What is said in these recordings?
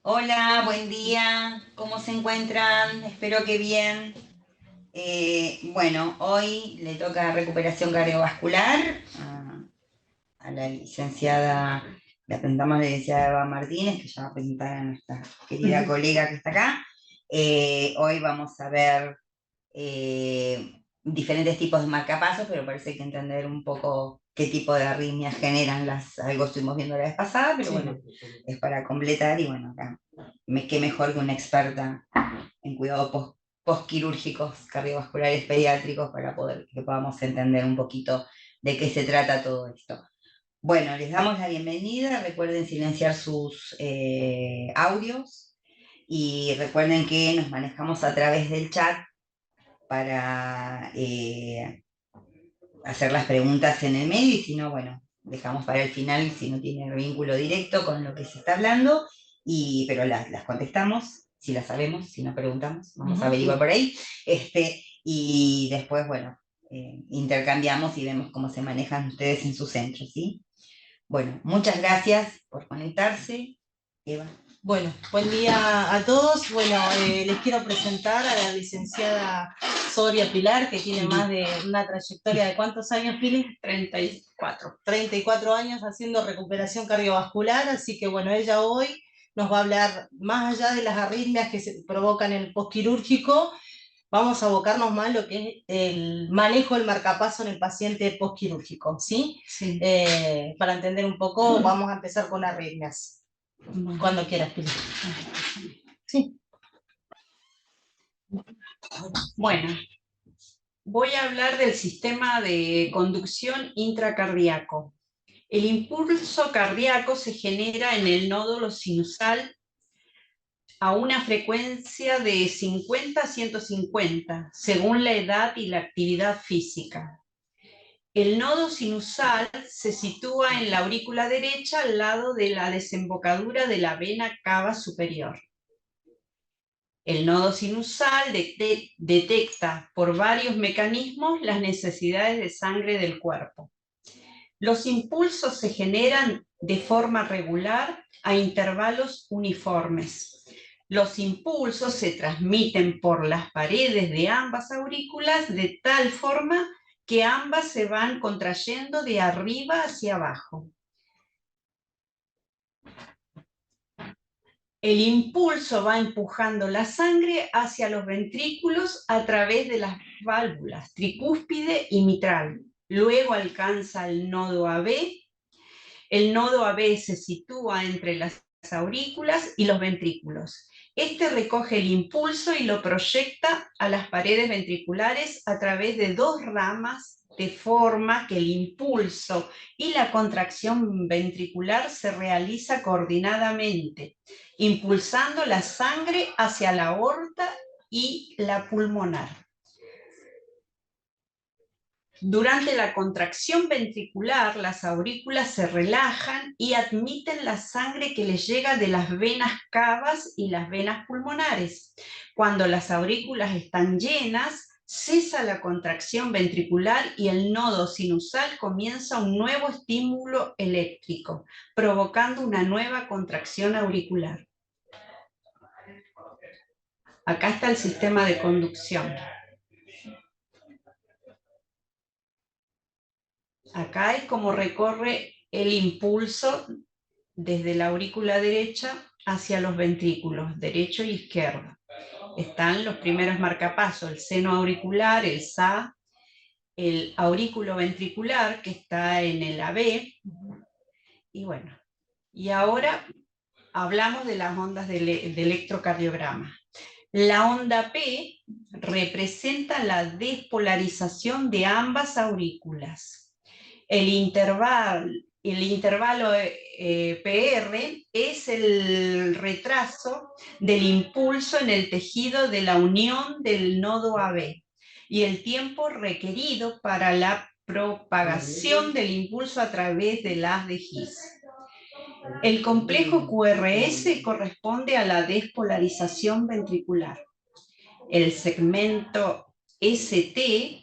Hola, buen día. ¿Cómo se encuentran? Espero que bien. Bueno, hoy le toca recuperación cardiovascular a la licenciada, la presentamos a la licenciada Eva Martínez, que ya va a presentar a nuestra querida colega que está acá. Hoy vamos a ver diferentes tipos de marcapasos, pero parece que entender un poco qué tipo de arritmias generan algo estuvimos viendo la vez pasada, pero bueno, es para completar y bueno, acá, qué mejor que una experta en cuidados postquirúrgicos cardiovasculares pediátricos para que podamos entender un poquito de qué se trata todo esto. Bueno, les damos la bienvenida, recuerden silenciar sus audios y recuerden que nos manejamos a través del chat para hacer las preguntas en el medio y si no, bueno, dejamos para el final si no tiene vínculo directo con lo que se está hablando, pero las contestamos, si las sabemos, si no preguntamos, vamos a averiguar por ahí, y después, bueno, intercambiamos y vemos cómo se manejan ustedes en su centro, ¿sí? Bueno, muchas gracias por conectarse, Eva. Bueno, buen día a todos. Bueno, les quiero presentar a la licenciada Soria Pilar, que tiene más de una trayectoria de ¿cuántos años, Pili? 34. 34 años haciendo recuperación cardiovascular, así que bueno, ella hoy nos va a hablar más allá de las arritmias que se provocan en el postquirúrgico. Vamos a abocarnos más a lo que es el manejo del marcapaso en el paciente postquirúrgico, ¿sí? Sí. Para entender un poco, vamos a empezar con arritmias. Cuando quieras, Pili. Sí. Bueno, voy a hablar del sistema de conducción intracardíaco. El impulso cardíaco se genera en el nódulo sinusal a una frecuencia de 50 a 150, según la edad y la actividad física. El nodo sinusal se sitúa en la aurícula derecha al lado de la desembocadura de la vena cava superior. El nodo sinusal detecta por varios mecanismos las necesidades de sangre del cuerpo. Los impulsos se generan de forma regular a intervalos uniformes. Los impulsos se transmiten por las paredes de ambas aurículas de tal forma que ambas se van contrayendo de arriba hacia abajo. El impulso va empujando la sangre hacia los ventrículos a través de las válvulas tricúspide y mitral. Luego alcanza el nodo AB. El nodo AB se sitúa entre las aurículas y los ventrículos. Este recoge el impulso y lo proyecta a las paredes ventriculares a través de dos ramas, de forma que el impulso y la contracción ventricular se realiza coordinadamente, impulsando la sangre hacia la aorta y la pulmonar. Durante la contracción ventricular, las aurículas se relajan y admiten la sangre que les llega de las venas cavas y las venas pulmonares. Cuando las aurículas están llenas, cesa la contracción ventricular y el nodo sinusal comienza un nuevo estímulo eléctrico, provocando una nueva contracción auricular. Acá está el sistema de conducción. Acá es como recorre el impulso desde la aurícula derecha hacia los ventrículos, derecho y izquierdo. Están los primeros marcapasos, el seno auricular, el SA, el aurículo ventricular, que está en el AB, y bueno, y ahora hablamos de las ondas de electrocardiograma. La onda P representa la despolarización de ambas aurículas. El intervalo PR es el retraso del impulso en el tejido de la unión del nodo AB y el tiempo requerido para la propagación del impulso a través del haz de His. El complejo QRS corresponde a la despolarización ventricular. El segmento ST,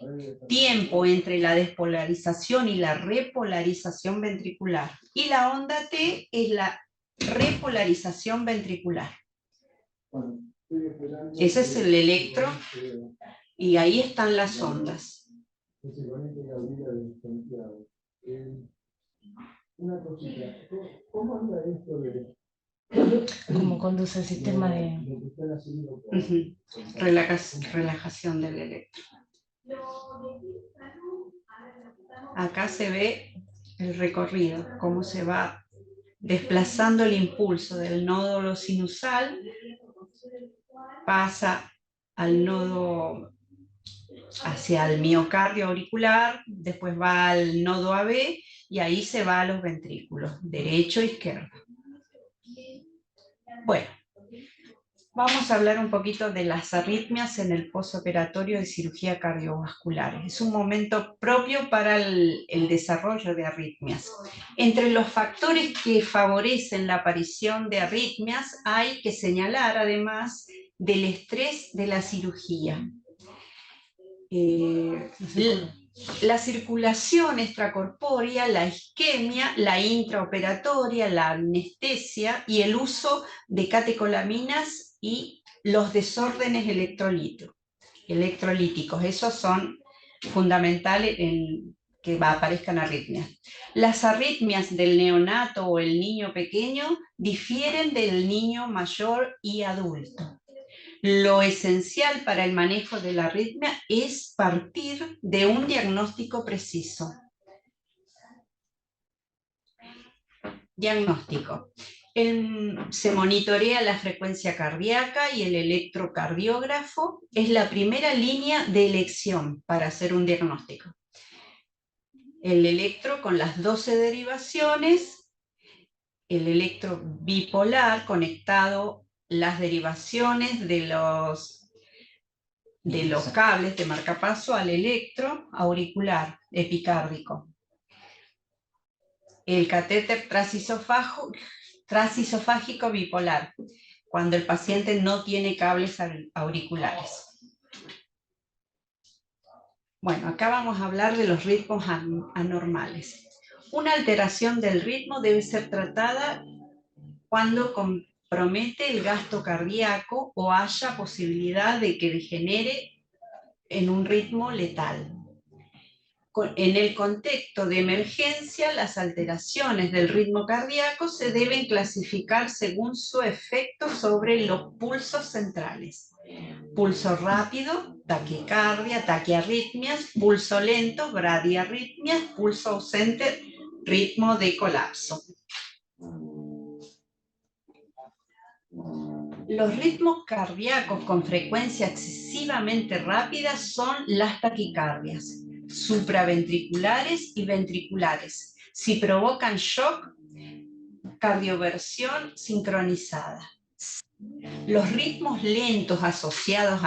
tiempo entre la despolarización y la repolarización ventricular. Y la onda T es la repolarización ventricular. Ese es el electro y ahí están las ondas. Una cosita, ¿cómo anda esto de...? ¿Cómo conduce el sistema de...? Relajación del electro. Acá se ve el recorrido, cómo se va desplazando el impulso del nódulo sinusal, pasa al nodo hacia el miocardio auricular, después va al nodo AB y ahí se va a los ventrículos, derecho e izquierdo. Bueno, vamos a hablar un poquito de las arritmias en el posoperatorio de cirugía cardiovascular. Es un momento propio para el desarrollo de arritmias. Entre los factores que favorecen la aparición de arritmias hay que señalar además del estrés de la cirugía. La circulación extracorpórea, la isquemia, la intraoperatoria, la anestesia y el uso de catecolaminas y los desórdenes electrolíticos. Esos son fundamentales en que aparezcan arritmias. Las arritmias del neonato o el niño pequeño difieren del niño mayor y adulto. Lo esencial para el manejo de la arritmia es partir de un diagnóstico preciso. Diagnóstico. Se monitorea la frecuencia cardíaca y el electrocardiógrafo es la primera línea de elección para hacer un diagnóstico. El electro con las 12 derivaciones, el electro bipolar conectado las derivaciones de los cables de marcapaso al electro auricular epicárdico. El catéter transesofágico bipolar, cuando el paciente no tiene cables auriculares. Bueno, acá vamos a hablar de los ritmos anormales. Una alteración del ritmo debe ser tratada cuando compromete el gasto cardíaco o haya posibilidad de que degenere en un ritmo letal. En el contexto de emergencia, las alteraciones del ritmo cardíaco se deben clasificar según su efecto sobre los pulsos centrales. Pulso rápido, taquicardia, taquiarritmias, pulso lento, bradiarritmias, pulso ausente, ritmo de colapso. Los ritmos cardíacos con frecuencia excesivamente rápida son las taquicardias, supraventriculares y ventriculares, si provocan shock, cardioversión sincronizada. Los ritmos lentos asociados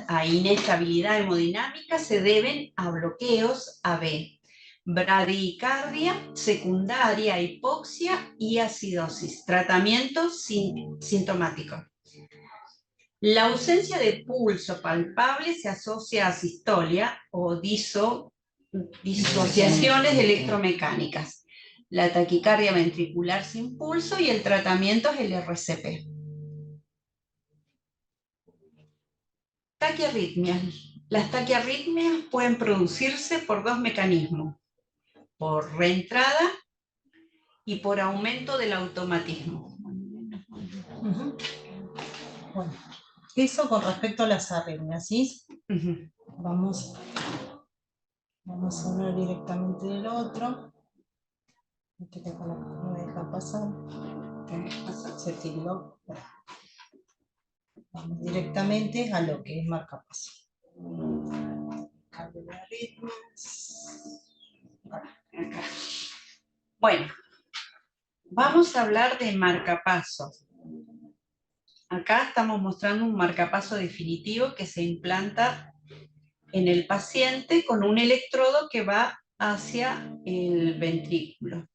a inestabilidad hemodinámica se deben a bloqueos AB, bradicardia secundaria, hipoxia y acidosis. Tratamiento sintomático. La ausencia de pulso palpable se asocia a sistolia o disociaciones electromecánicas, la taquicardia ventricular sin pulso y el tratamiento es el RCP. Taquiarritmias. Las taquiarritmias pueden producirse por dos mecanismos, por reentrada y por aumento del automatismo. Bueno, eso con respecto a las arritmias, ¿sí? Vamos a hablar directamente del otro. Este no me deja pasar. Se tildó. Vamos directamente a lo que es marcapaso. Cambio de arritmias. Bueno, vamos a hablar de marcapaso. Acá estamos mostrando un marcapaso definitivo que se implanta en el paciente con un electrodo que va hacia el ventrículo.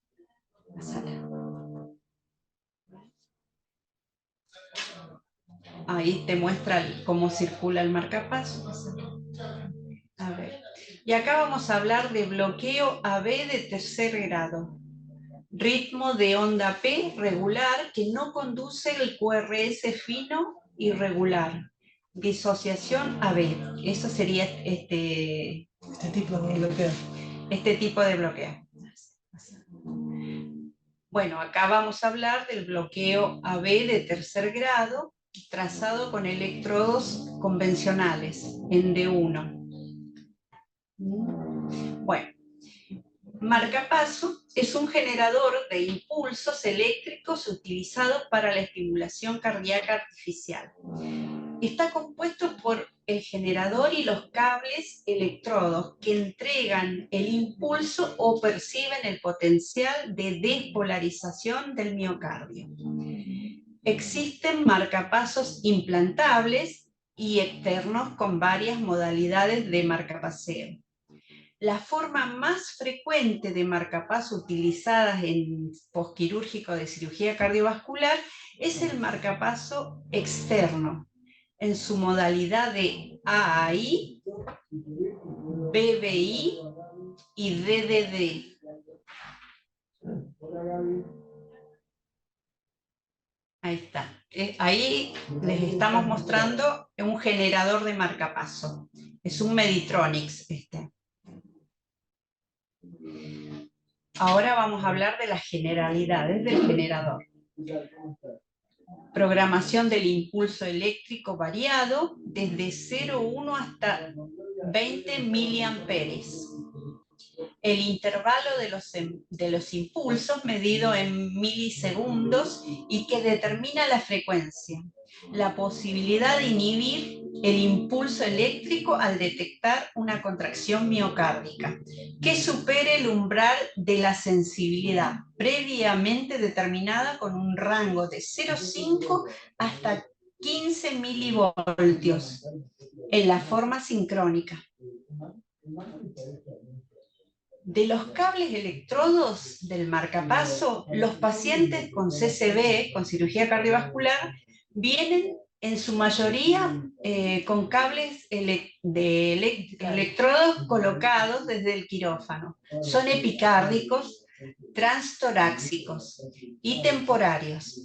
Ahí te muestra cómo circula el marcapaso. A ver. Y acá vamos a hablar de bloqueo AB de tercer grado. ritmo de onda P regular que no conduce el QRS fino y regular. Disociación AB. Eso sería Este tipo de bloqueo. este tipo de bloqueo. Bueno, acá vamos a hablar del bloqueo AB de tercer grado, trazado con electrodos convencionales en D1. Bueno, marcapaso es un generador de impulsos eléctricos utilizado para la estimulación cardíaca artificial. Está compuesto por el generador y los cables electrodos que entregan el impulso o perciben el potencial de despolarización del miocardio. Existen marcapasos implantables y externos con varias modalidades de marcapaseo. La forma más frecuente de marcapaso utilizadas en posquirúrgico de cirugía cardiovascular es el marcapaso externo, en su modalidad de AAI, BBI y DDD. Ahí está. Ahí les estamos mostrando un generador de marcapaso. Es un Meditronics este. Ahora vamos a hablar de las generalidades del generador. Programación del impulso eléctrico variado desde 0,1 hasta 20 miliamperes. El intervalo de los impulsos medido en milisegundos y que determina la frecuencia. La posibilidad de inhibir el impulso eléctrico al detectar una contracción miocárdica que supere el umbral de la sensibilidad previamente determinada con un rango de 0,5 hasta 15 milivoltios en la forma sincrónica. De los cables electrodos del marcapaso, los pacientes con CCB, con cirugía cardiovascular, vienen en su mayoría con cables electrodos colocados desde el quirófano. Son epicárdicos, transtorácicos y temporarios.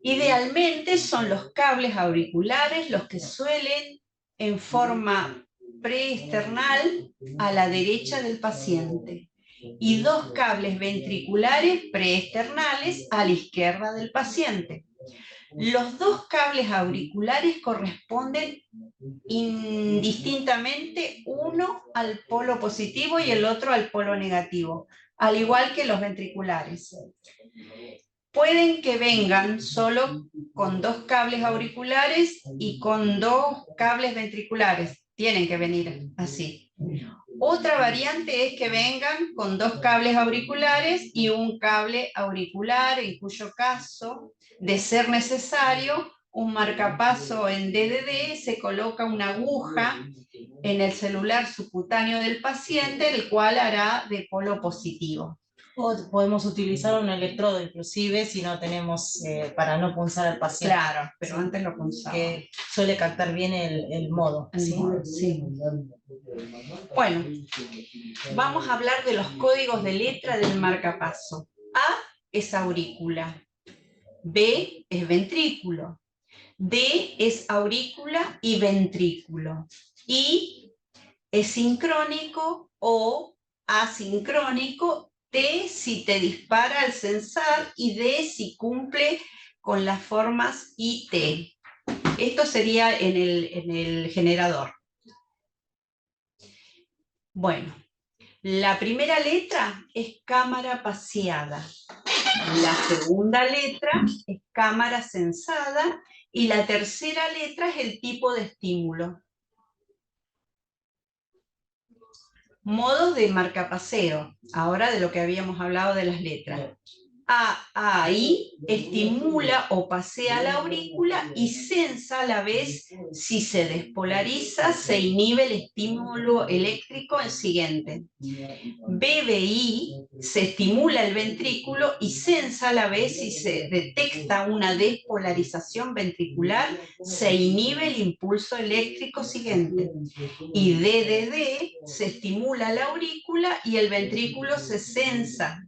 Idealmente son los cables auriculares los que suelen en forma preesternal a la derecha del paciente y dos cables ventriculares preesternales a la izquierda del paciente. Los dos cables auriculares corresponden indistintamente uno al polo positivo y el otro al polo negativo, al igual que los ventriculares. Pueden que vengan solo con dos cables auriculares y con dos cables ventriculares. Tienen que venir así. Otra variante es que vengan con dos cables auriculares y un cable auricular, en cuyo caso, de ser necesario, un marcapaso en DDD, se coloca una aguja en el celular subcutáneo del paciente, el cual hará de polo positivo. O podemos utilizar un electrodo inclusive si no tenemos, para no punzar al paciente. Claro, pero sí, antes lo punzaba. Que suele captar bien el modo. ¿Sí? Sí. Bueno, vamos a hablar de los códigos de letra del marcapaso. A es aurícula, B es ventrículo, D es aurícula y ventrículo, I es sincrónico o asincrónico, T si te dispara al sensar y D si cumple con las formas IT. Esto sería en el generador. Bueno, la primera letra es cámara paseada, la segunda letra es cámara sensada y la tercera letra es el tipo de estímulo. Modos de marcapaseo, ahora de lo que habíamos hablado de las letras. I estimula o pasea la aurícula y sensa a la vez si se despolariza, se inhibe el estímulo eléctrico el siguiente. BBI se estimula el ventrículo y sensa a la vez si se detecta una despolarización ventricular, se inhibe el impulso eléctrico siguiente. Y DDD se estimula la aurícula y el ventrículo se sensa.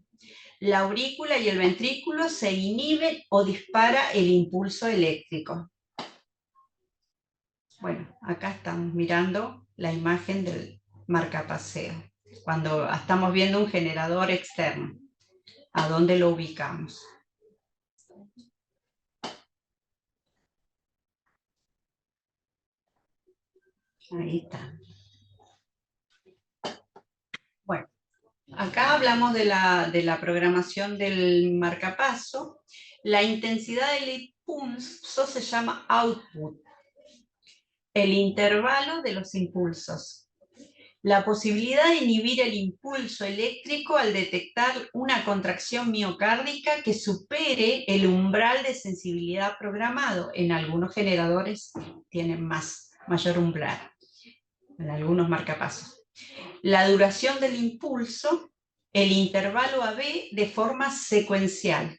La aurícula y el ventrículo se inhiben o dispara el impulso eléctrico. Bueno, acá estamos mirando la imagen del marcapaseo, cuando estamos viendo un generador externo. ¿A dónde lo ubicamos? Ahí está. Bueno, acá hablamos de la programación del marcapaso. La intensidad del impulso se llama output, el intervalo de los impulsos. La posibilidad de inhibir el impulso eléctrico al detectar una contracción miocárdica que supere el umbral de sensibilidad programado. En algunos generadores tienen mayor umbral, en algunos marcapasos. La duración del impulso, el intervalo AB de forma secuencial,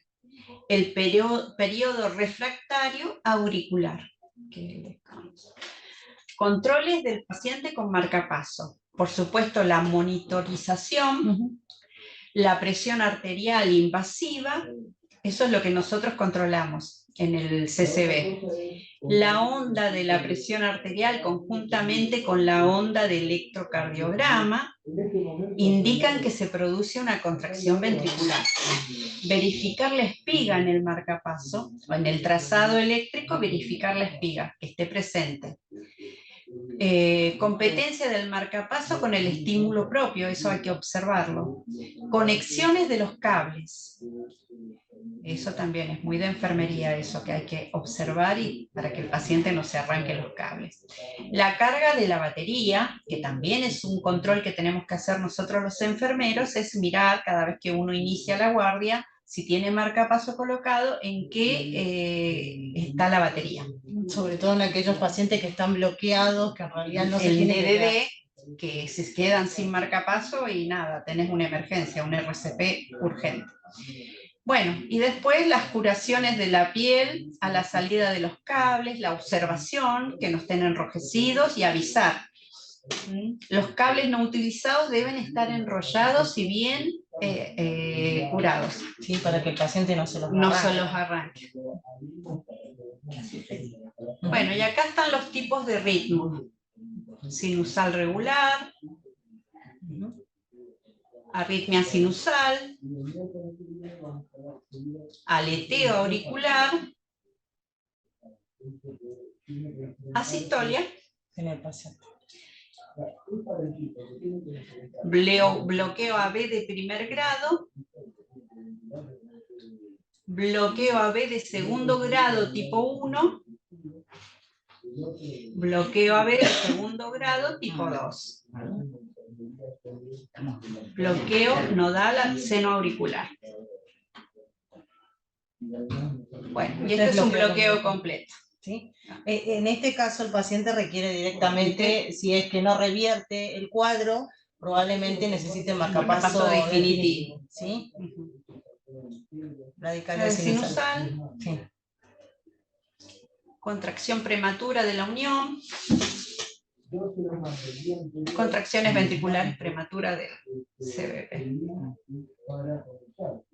el periodo refractario auricular. Controles del paciente con marcapaso. Por supuesto, la monitorización, la presión arterial invasiva, eso es lo que nosotros controlamos en el CCB. La onda de la presión arterial conjuntamente con la onda de electrocardiograma indican que se produce una contracción ventricular. Verificar la espiga en el marcapaso, o en el trazado eléctrico, verificar la espiga, que esté presente. Competencia del marcapaso con el estímulo propio, eso hay que observarlo. Conexiones de los cables. Eso también es muy de enfermería, eso que hay que observar y para que el paciente no se arranque los cables. La carga de la batería, que también es un control que tenemos que hacer nosotros los enfermeros, es mirar cada vez que uno inicia la guardia, si tiene marcapaso colocado, en qué está la batería. Sobre todo en aquellos pacientes que están bloqueados, que en realidad no se El tienen que quedar. DDD, que se quedan sin marcapaso y nada, tenés una emergencia, un RCP urgente. Bueno, y después las curaciones de la piel a la salida de los cables, la observación, que no estén enrojecidos y avisar. Los cables no utilizados deben estar enrollados y bien curados. Sí, para que el paciente no se los No arranque. se los arranque. Bueno, y acá están los tipos de ritmo. Sinusal regular, arritmia sinusal, aleteo auricular, asistolia, En el paciente. bloqueo AB de primer grado, bloqueo AB de segundo grado tipo 1, bloqueo AB de segundo grado tipo 2. Bloqueo nodal seno auricular. Bueno, y este es un bloqueo completo. ¿Sí? En este caso el paciente requiere directamente, si es que no revierte el cuadro, probablemente necesite marcapaso definitivo. ¿Sí? Radical sinusal. Sí. Contracción prematura de la unión. Contracciones ventriculares prematuras del CBP.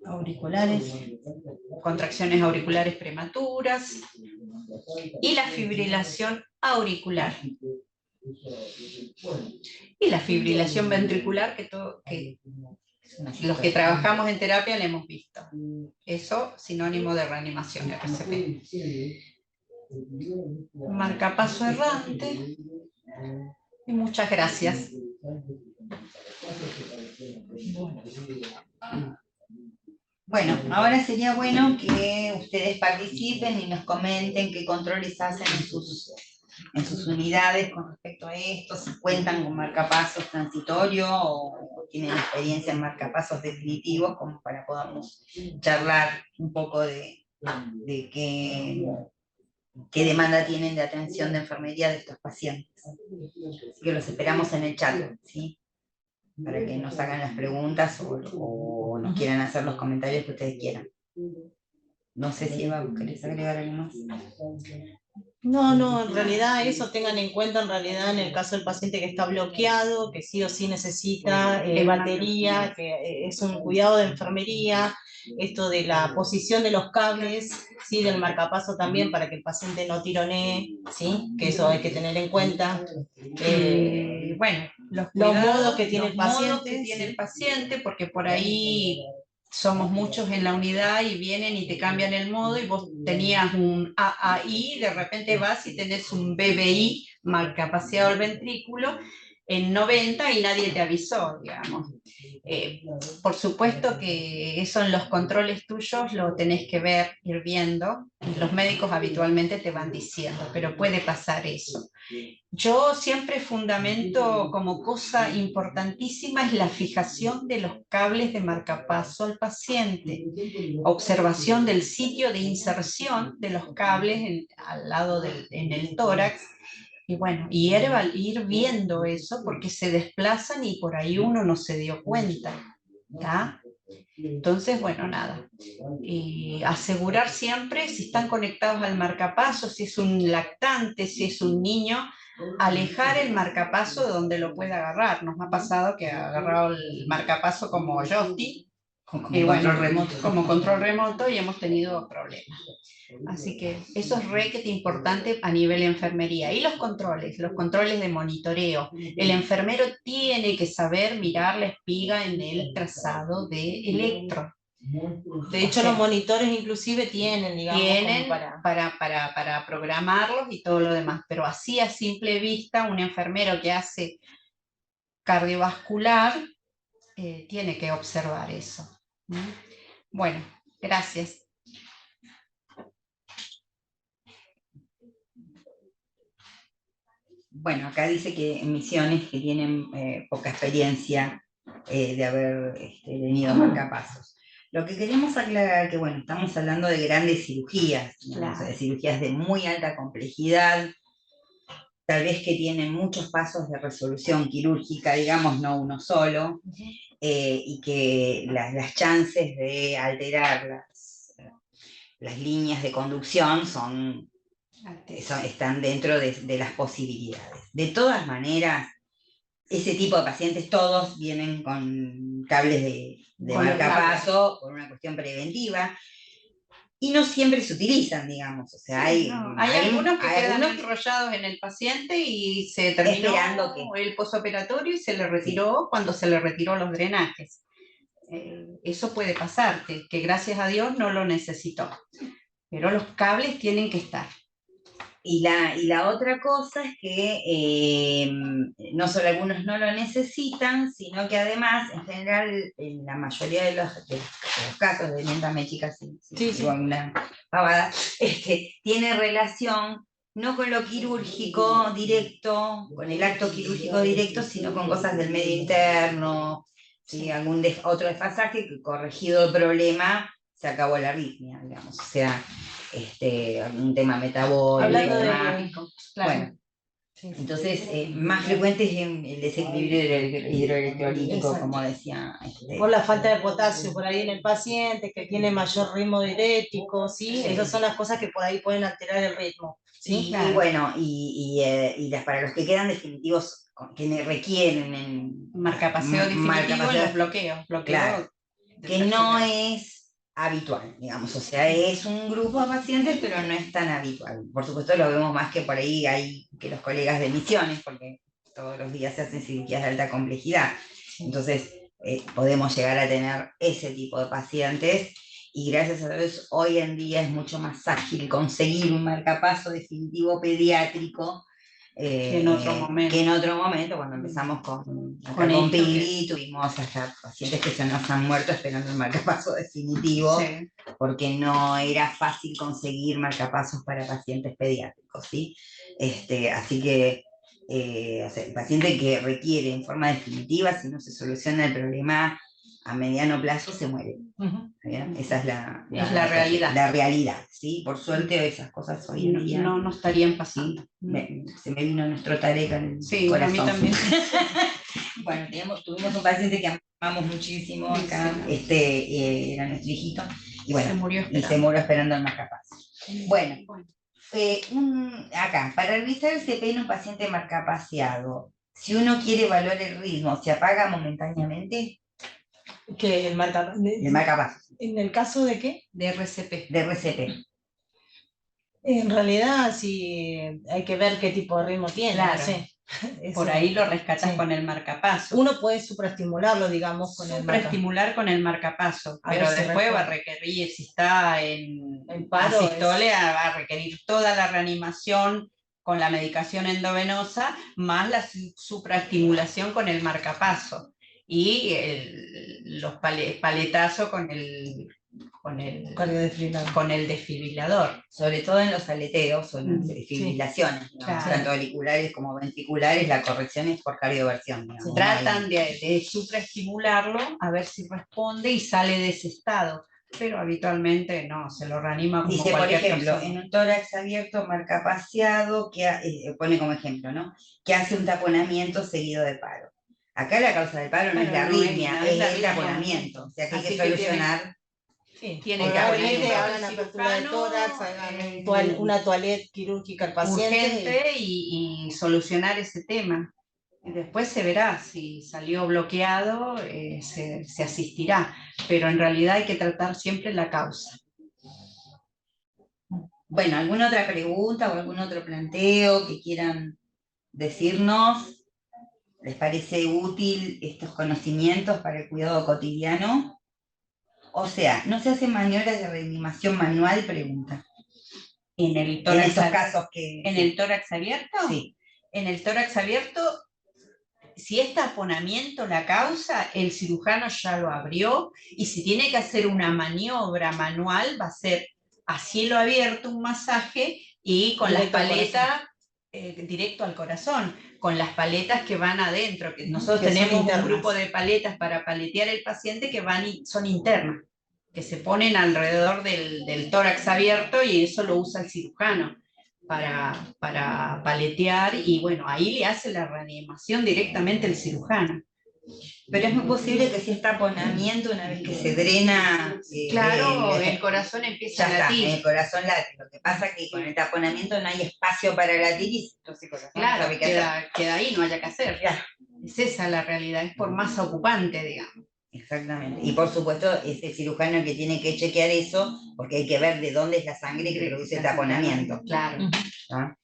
Auriculares. Contracciones auriculares prematuras. Y la fibrilación auricular. Y la fibrilación ventricular que los que trabajamos en terapia le hemos visto. Eso sinónimo de reanimación RCP. Marcapaso errante. Y muchas gracias. Bueno, ahora sería bueno que ustedes participen y nos comenten qué controles hacen en sus unidades con respecto a esto, si cuentan con marcapasos transitorios o tienen experiencia en marcapasos definitivos, como para podamos charlar un poco de qué demanda tienen de atención de enfermería de estos pacientes. Así que los esperamos en el chat, ¿sí? Para que nos hagan las preguntas o nos quieran hacer los comentarios que ustedes quieran. No sé si Eva, ¿querés agregar algo más? No, en realidad eso tengan en cuenta en realidad en el caso del paciente que está bloqueado, que sí o sí necesita batería, que es un cuidado de enfermería, esto de la posición de los cables, sí, del marcapaso también para que el paciente no tironee, sí, que eso hay que tener en cuenta. Bueno, los modos que tiene los el modos paciente, que tiene sí. el paciente, porque por ahí somos muchos en la unidad y vienen y te cambian el modo y vos tenías un AAI, de repente vas y tenés un BBI, marcapaseado el ventrículo, en 90 y nadie te avisó, digamos. Por supuesto que eso en los controles tuyos lo tenés que ver, ir viendo, y los médicos habitualmente te van diciendo, pero puede pasar eso. Yo siempre fundamento como cosa importantísima es la fijación de los cables de marcapaso al paciente, observación del sitio de inserción de los cables al lado en el tórax, y bueno, ir viendo eso porque se desplazan y por ahí uno no se dio cuenta, ¿tá? Entonces, bueno, nada. Asegurar siempre si están conectados al marcapaso, si es un lactante, si es un niño, alejar el marcapaso de donde lo pueda agarrar. Nos ha pasado que ha agarrado el marcapaso como joystick, como control remoto y hemos tenido problemas. Así que eso es requete importante a nivel enfermería. Y los controles de monitoreo. El enfermero tiene que saber mirar la espiga en el trazado de electro. De hecho, los monitores inclusive tienen, digamos, tienen como para programarlos y todo lo demás, pero así a simple vista un enfermero que hace cardiovascular tiene que observar eso. Bueno, gracias. Bueno, acá dice que en Misiones que tienen poca experiencia de haber tenido marcapasos. Lo que queremos aclarar que, bueno, estamos hablando de grandes cirugías, digamos, Claro. de cirugías de muy alta complejidad, tal vez que tienen muchos pasos de resolución quirúrgica, digamos, no uno solo, y que las chances de alterar las líneas de conducción están dentro de las posibilidades. De todas maneras, ese tipo de pacientes todos vienen con cables de marcapaso por una cuestión preventiva y no siempre se utilizan, digamos. O sea, hay algunos que quedan enrollados en el paciente y se terminó esperando el posoperatorio y se le retiró cuando se le retiró los drenajes. Eso puede pasar, que gracias a Dios no lo necesitó. Pero los cables tienen que estar. Y la otra cosa es que no solo algunos no lo necesitan, sino que además, en general, en la mayoría de los casos, miéntame chicas si digo una pavada, tiene relación no con lo quirúrgico directo, con el acto quirúrgico directo, sino con cosas del medio interno, ¿sí? Algún otro desfasaje que, corregido el problema, se acabó la arritmia, digamos. O sea, algún tema metabólico. Claro. Bueno, entonces, más frecuente es el desequilibrio hidroelectrolítico, como decía. Por la falta de potasio por ahí en el paciente, que tiene mayor ritmo diurético, ¿sí? Esas son las cosas que por ahí pueden alterar el ritmo. ¿Sí? Y bueno, para los que quedan definitivos, que requieren marcapaseo definitivo en los bloqueos. Claro, que no es habitual, digamos, o sea, es un grupo de pacientes, pero no es tan habitual. Por supuesto lo vemos más que por ahí hay que los colegas de Misiones, porque todos los días se hacen cirugías de alta complejidad. Entonces, podemos llegar a tener ese tipo de pacientes, y gracias a Dios hoy en día es mucho más ágil conseguir un marcapaso definitivo pediátrico que en otro momento, cuando empezamos con Pili, tuvimos hasta pacientes que se nos han muerto esperando el marcapaso definitivo, porque no era fácil conseguir marcapasos para pacientes pediátricos, ¿sí? Así que el paciente que requiere en forma definitiva, si no se soluciona el problema a mediano plazo, se muere. Esa es la realidad. La realidad, ¿sí? Por suerte esas cosas hoy en día no estarían pasando. Se me vino nuestro Tarek al corazón. A mí también. Bueno, tuvimos un paciente que amamos muchísimo acá, era nuestro hijito, y bueno, se murió esperando el marcapaso. Bueno, Acá, para revisar el CPI en un paciente marcapaseado, si uno quiere evaluar el ritmo, ¿se apaga momentáneamente? Que el El marcapaso, ¿En el caso de qué? De RCP. de RCP. En realidad sí hay que ver qué tipo de ritmo tiene, Claro. no sé. Por Eso, ahí lo rescatas sí. con el marcapaso. Uno puede supraestimularlo, digamos, con el Supraestimular con el marcapaso, A pero ver si después va a responde. requerir, si está en paro, asistole, va a requerir toda la reanimación con la medicación endovenosa, más la supraestimulación con el marcapaso y los paletazos con con el desfibrilador. Sobre todo en los aleteos o en las fibrilaciones, digamos, claro. tanto auriculares como ventriculares, la corrección es por cardioversión. Digamos, Tratan de supraestimularlo a ver si responde y sale de ese estado, pero habitualmente no, se lo reanima como dice, por cualquier ejemplo, persona. en un tórax abierto marcapaseado, pone como ejemplo, ¿no? Que hace un taponamiento seguido de paro. Acá la causa del paro no es la arritmia, es el taponamiento, o sea que hay que solucionar. Tiene que probablemente poner hagan apertura de tórax, hagan una toilette quirúrgica al paciente. Urgente y solucionar ese tema. Y después se verá si salió bloqueado, se asistirá, pero en realidad hay que tratar siempre la causa. Bueno, ¿alguna otra pregunta o algún otro planteo que quieran decirnos? ¿Les parece útil estos conocimientos para el cuidado cotidiano? O sea, ¿no se hacen maniobras de reanimación manual? Pregunta. En el tórax, en estos casos que... ¿En el tórax abierto? Sí. En el tórax abierto, si es taponamiento la causa, el cirujano ya lo abrió y si tiene que hacer una maniobra manual, va a ser a cielo abierto un masaje y con las paletas directo al corazón, con las paletas que van adentro, que nosotros tenemos un grupo de paletas para paletear el paciente que son internas, que se ponen alrededor del tórax abierto y eso lo usa el cirujano para paletear y bueno, ahí le hace la reanimación directamente el cirujano. Pero es muy posible que si es taponamiento, una vez que se drena... claro, el corazón empieza a latir. El corazón late. Lo que pasa es que con el taponamiento no hay espacio para latir y entonces el corazón claro, sabe qué queda ahí, no haya que hacer. Claro. Es esa la realidad, es por masa ocupante, digamos. Exactamente. Y por supuesto es el cirujano el que tiene que chequear eso, porque hay que ver de dónde es la sangre que produce el taponamiento. Claro. ¿Ah?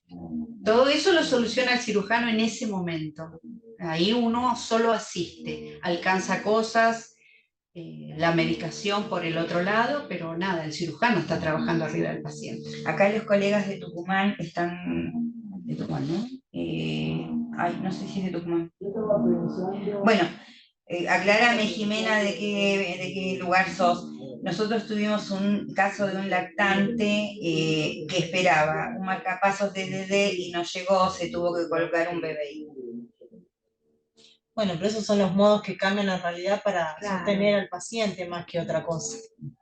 Todo eso lo soluciona el cirujano en ese momento. Ahí uno solo asiste, alcanza cosas, la medicación por el otro lado, pero nada, el cirujano está trabajando arriba del paciente. Acá los colegas de Tucumán están... De Tucumán, ¿no? No sé si es de Tucumán. Bueno, aclárame, Jimena, de qué lugar sos. Nosotros tuvimos un caso de un lactante que esperaba un marcapasos de DD y no llegó, se tuvo que colocar un BBI. Bueno, pero esos son los modos que cambian en realidad para sostener al paciente más que otra cosa.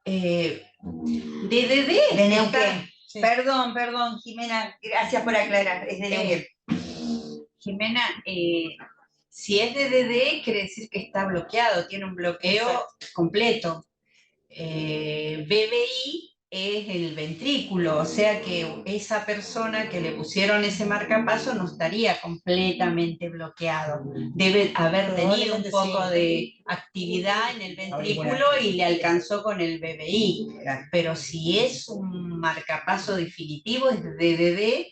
DDD. De Neuquén. Sí. Perdón, Jimena, gracias por aclarar, es de Neuquén. Jimena, si es de DD, quiere decir que está bloqueado, tiene un bloqueo completo. BBI es el ventrículo, o sea que esa persona que le pusieron ese marcapaso no estaría completamente bloqueado. Debe haber tenido un poco de actividad en el ventrículo y le alcanzó con el BBI. Pero si es un marcapaso definitivo, es DDD,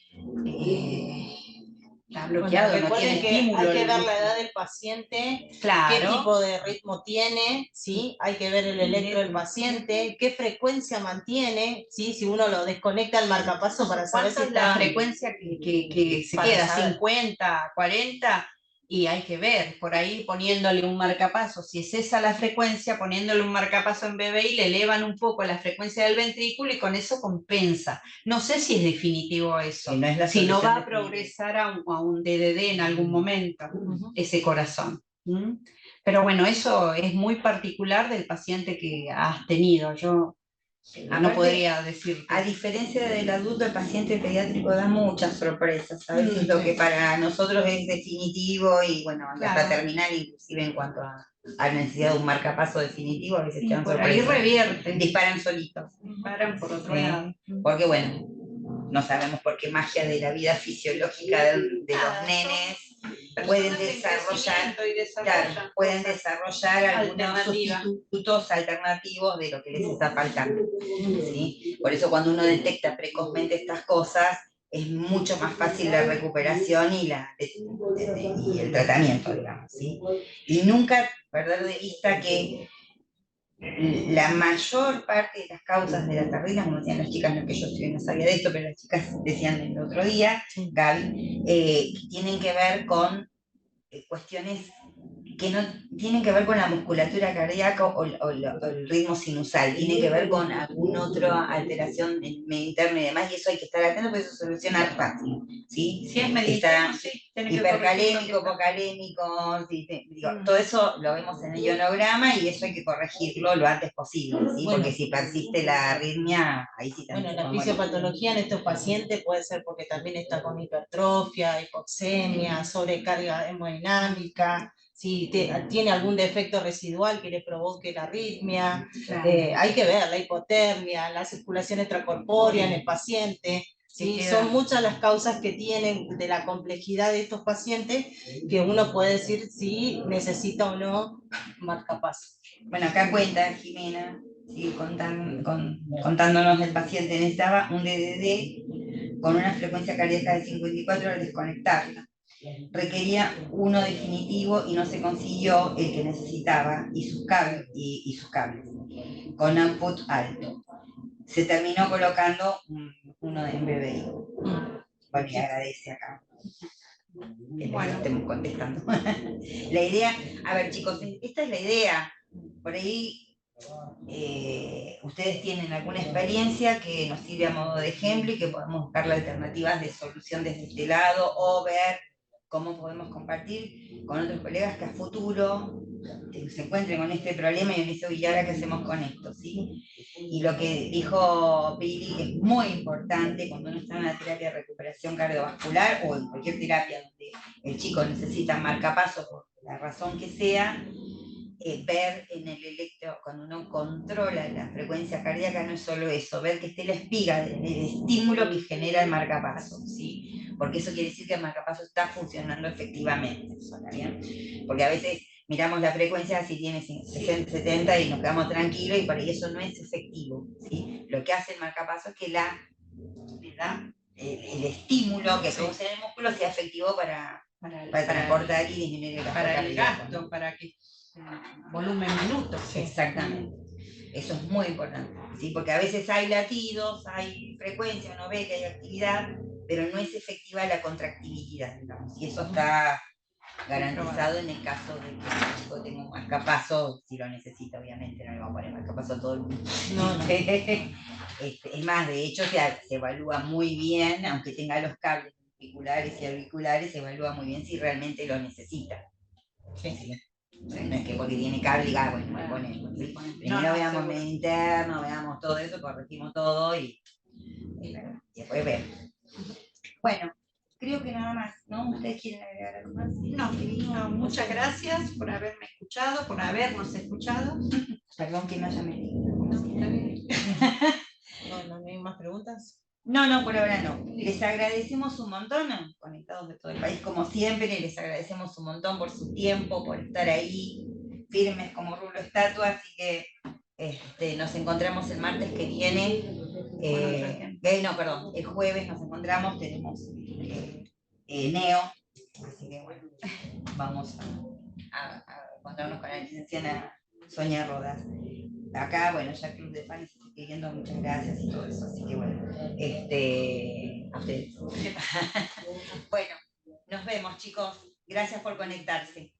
está bloqueado, bueno, no tiene estímulo. Hay que ver la edad del paciente, claro, qué tipo de ritmo tiene, ¿sí? Hay que ver el electro del paciente, qué frecuencia mantiene, ¿sí? Si uno lo desconecta al marcapaso para saber si está... la frecuencia que se queda, saber. 50, 40, y hay que ver, por ahí poniéndole un marcapaso, si es esa la frecuencia, poniéndole un marcapaso en BBI, le elevan un poco la frecuencia del ventrículo y con eso compensa. No sé si es definitivo eso, si no va a progresar a un DDD en algún momento, ese corazón. Pero bueno, eso es muy particular del paciente que has tenido. Yo no podría decir. A diferencia del adulto, el paciente pediátrico da muchas sorpresas. A veces lo que para nosotros es definitivo y bueno, hasta terminal, inclusive en cuanto a la necesidad de un marcapaso definitivo, a veces quedan sorpresas. Ahí revierten. Disparan solitos. Disparan por otro lado. Porque bueno, no sabemos por qué magia de la vida fisiológica de los nenes, pueden desarrollar, claro, pueden desarrollar algunos sustitutos alternativos de lo que les está faltando, ¿sí? Por eso cuando uno detecta precozmente estas cosas, es mucho más fácil la recuperación y el tratamiento, digamos, ¿sí? Y nunca perder de vista que la mayor parte de las causas de las tardinas, como decían las chicas, no es que yo no sabía de esto, pero las chicas decían el otro día, Gaby, tienen que ver con cuestiones que no tienen que ver con la musculatura cardíaca o el ritmo sinusal, tienen que ver con alguna otra alteración interna y demás, y eso hay que estar atento porque eso se soluciona fácil, ¿sí? Si es medicina, sí, hipercalémico, hipocalémico, ¿sí? Todo eso lo vemos en el ionograma y eso hay que corregirlo lo antes posible, ¿sí? Bueno. Porque si persiste la arritmia, ahí sí también. Bueno, la fisiopatología en estos pacientes puede ser porque también está con hipertrofia, hipoxemia, sobrecarga hemodinámica, si tiene algún defecto residual que le provoque la arritmia, Claro. Hay que ver la hipotermia, la circulación extracorpórea en el paciente. Sí, son muchas las causas que tienen de la complejidad de estos pacientes que uno puede decir si necesita o no marcapasos. Bueno, acá cuenta Jimena, sigue contándonos del paciente, necesitaba un DDD con una frecuencia cardíaca de 54 al desconectarla. Requería uno definitivo y no se consiguió el que necesitaba y sus cables con output alto. Se terminó colocando uno en BBI. Bueno, y agradece acá. Bueno, estemos contestando. La idea, a ver chicos, esta es la idea. Por ahí ustedes tienen alguna experiencia que nos sirve a modo de ejemplo y que podemos buscar alternativas de solución desde este lado o ver cómo podemos compartir con otros colegas que a futuro se encuentren con este problema y dicen, ¿y ahora qué hacemos con esto? ¿Sí? Y lo que dijo Pili es muy importante cuando uno está en una terapia de recuperación cardiovascular o en cualquier terapia donde el chico necesita marcapasos por la razón que sea, ver en el electro, cuando uno controla la frecuencia cardíaca, no es solo eso, ver que esté la espiga del estímulo que genera el marcapaso, ¿sí? Porque eso quiere decir que el marcapaso está funcionando efectivamente, ¿está bien? Porque a veces miramos la frecuencia si tiene 60, 70 y nos quedamos tranquilos y por ahí eso no es efectivo, ¿sí? Lo que hace el marcapaso es que le da el estímulo que produce en el músculo sea efectivo para transportar y disminuir el gasto para el cardíaco, gasto, ¿no? para que volumen minutos. Sí. Exactamente. Eso es muy importante, ¿sí? Porque a veces hay latidos, hay frecuencia, uno ve que hay actividad, pero no es efectiva la contractibilidad, digamos, y eso está garantizado en el caso de que el chico tenga un marcapaso, si lo necesita, obviamente, no le vamos a poner marcapaso a todo el mundo. No, no. Es más, de hecho, se evalúa muy bien, aunque tenga los cables auriculares y auriculares, se evalúa muy bien si realmente lo necesita. ¿Sí? O sea, no es que porque tiene cable, bueno, me ponemos, ¿sí? Primero veamos medio interno, veamos todo eso, corregimos todo y después vemos. Bueno, creo que nada más, ¿no? ¿Ustedes quieren agregar algo más? No, muchas gracias por haberme escuchado, por habernos escuchado. Perdón que no haya medido. No hay más preguntas. No, por ahora no. Les agradecemos un montón, conectados de todo el país como siempre, les agradecemos un montón por su tiempo, por estar ahí, firmes como rulo estatua, así que nos encontramos el martes que viene, el jueves nos encontramos, tenemos Neo, así que bueno, vamos a encontrarnos con la licenciada Sonia Rodas. Acá, bueno, ya Club de Fans está escribiendo, muchas gracias y todo eso, así que bueno, a ustedes. Bueno, nos vemos chicos, gracias por conectarse.